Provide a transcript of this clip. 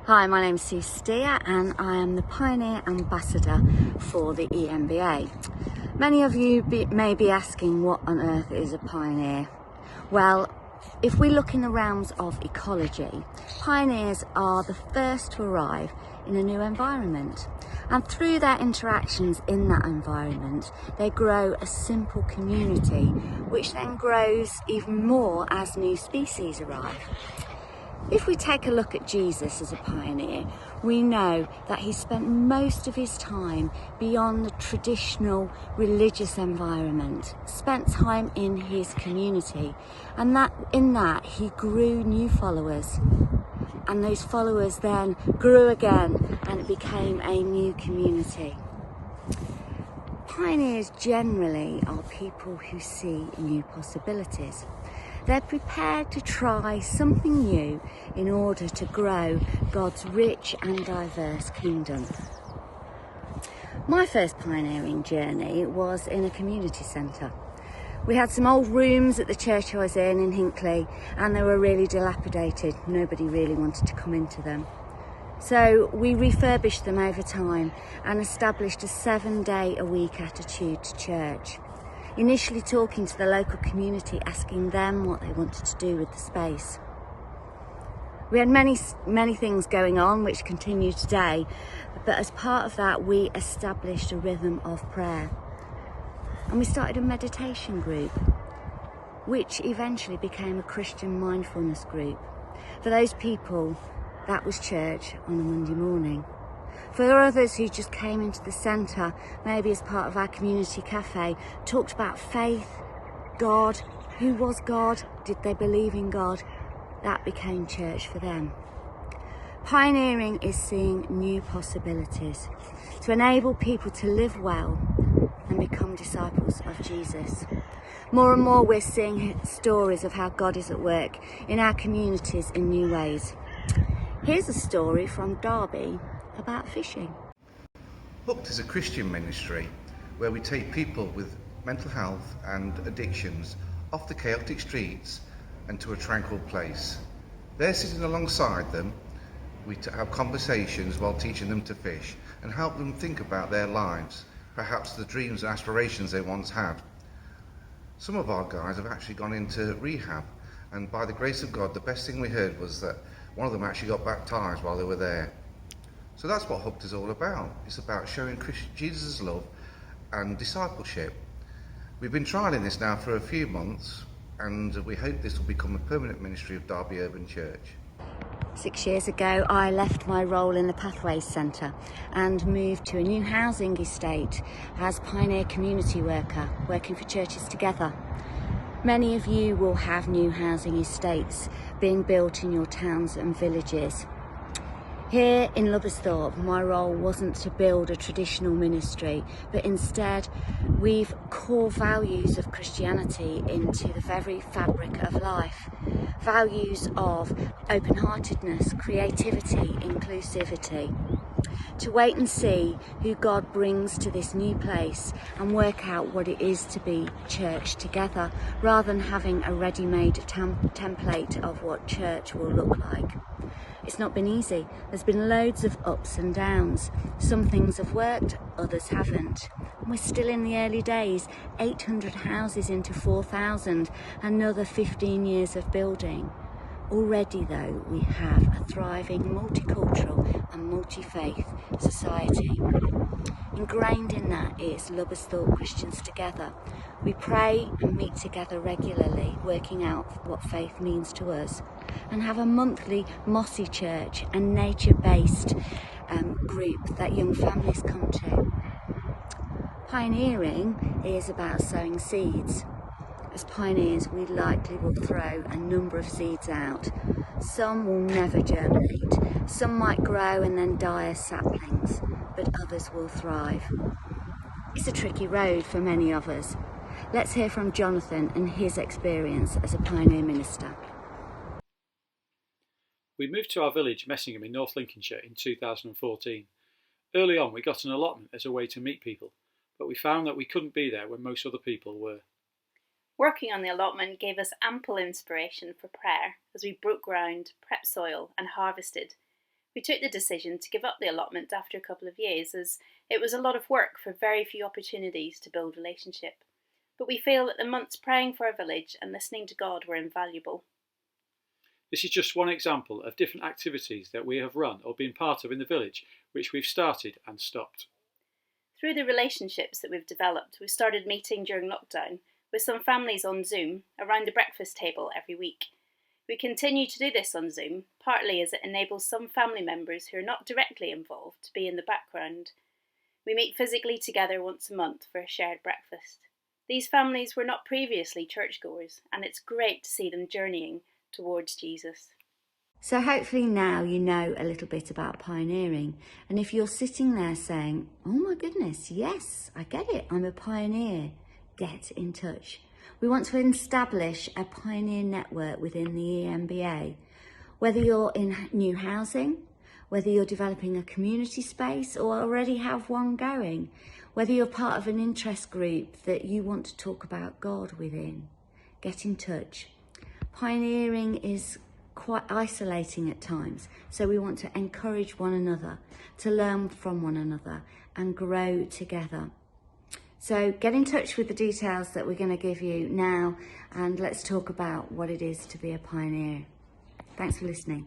Hi, my name's Sue Steer and I am the Pioneer Ambassador for the EMBA. Many of you may be asking, what on earth is a pioneer? Well, if we look in the realms of ecology, pioneers are the first to arrive in a new environment, and through their interactions in that environment they grow a simple community which then grows even more as new species arrive. If we take a look at Jesus as a pioneer, we know that he spent most of his time beyond the traditional religious environment, spent time in his community, and that in that he grew new followers, and those followers then grew again and it became a new community. Pioneers generally are people who see new possibilities. They're prepared to try something new in order to grow God's rich and diverse kingdom. My first pioneering journey was in a community centre. We had some old rooms at the church I was in Hinckley, and they were really dilapidated. Nobody really wanted to come into them. So we refurbished them over time and established a 7-day-a-week attitude to church. Initially talking to the local community, asking them what they wanted to do with the space. We had many things going on which continue today, but as part of that we established a rhythm of prayer. And we started a meditation group, which eventually became a Christian mindfulness group. For those people, that was church on a Monday morning. For others who just came into the centre, maybe as part of our community cafe, talked about faith, God, who was God, did they believe in God? That became church for them. Pioneering is seeing new possibilities to enable people to live well and become disciples of Jesus. More and more we're seeing stories of how God is at work in our communities in new ways. Here's a story from Derby about fishing. Hooked is a Christian ministry where we take people with mental health and addictions off the chaotic streets and to a tranquil place. They're sitting alongside them. We have conversations while teaching them to fish and help them think about their lives, perhaps the dreams and aspirations they once had. Some of our guys have actually gone into rehab, and by the grace of God, the best thing we heard was that one of them actually got baptised while they were there. So that's what Hooked is all about. It's about showing Jesus' love and discipleship. We've been trialling this now for a few months, and we hope this will become a permanent ministry of Derby Urban Church. 6 years ago, I left my role in the Pathways Centre and moved to a new housing estate as pioneer community worker, working for Churches Together. Many of you will have new housing estates being built in your towns and villages. Here in Lubbersthorpe, my role wasn't to build a traditional ministry, but instead weave core values of Christianity into the very fabric of life. Values of open-heartedness, creativity, inclusivity. To wait and see who God brings to this new place and work out what it is to be church together, rather than having a ready-made template of what church will look like. It's not been easy. There's been loads of ups and downs. Some things have worked, others haven't. And we're still in the early days, 800 houses into 4,000, another 15 years of building. Already though, we have a thriving multicultural and multi-faith society. Ingrained in that is Lubbersthorpe Christians Together. We pray and meet together regularly, working out what faith means to us, and have a monthly mossy church and nature-based group that young families come to. Pioneering is about sowing seeds. As pioneers, we likely will throw a number of seeds out. Some will never germinate. Some might grow and then die as saplings, but others will thrive. It's a tricky road for many of us. Let's hear from Jonathan and his experience as a pioneer minister. We moved to our village, Messingham, in North Lincolnshire in 2014. Early on, we got an allotment as a way to meet people, but we found that we couldn't be there when most other people were. Working on the allotment gave us ample inspiration for prayer as we broke ground, prepped soil and harvested. We took the decision to give up the allotment after a couple of years, as it was a lot of work for very few opportunities to build relationship. But we feel that the months praying for our village and listening to God were invaluable. This is just one example of different activities that we have run or been part of in the village, which we've started and stopped. Through the relationships that we've developed, we started meeting during lockdown with some families on Zoom around the breakfast table every week. We continue to do this on Zoom, partly as it enables some family members who are not directly involved to be in the background. We meet physically together once a month for a shared breakfast. These families were not previously churchgoers, and it's great to see them journeying towards Jesus. So hopefully now you know a little bit about pioneering, and if you're sitting there saying, oh my goodness, yes, I get it, I'm a pioneer, get in touch. We want to establish a pioneer network within the EMBA. Whether you're in new housing, whether you're developing a community space or already have one going, whether you're part of an interest group that you want to talk about God within, get in touch. Pioneering is quite isolating at times, so we want to encourage one another, to learn from one another and grow together. So get in touch with the details that we're going to give you now, and let's talk about what it is to be a pioneer. Thanks for listening.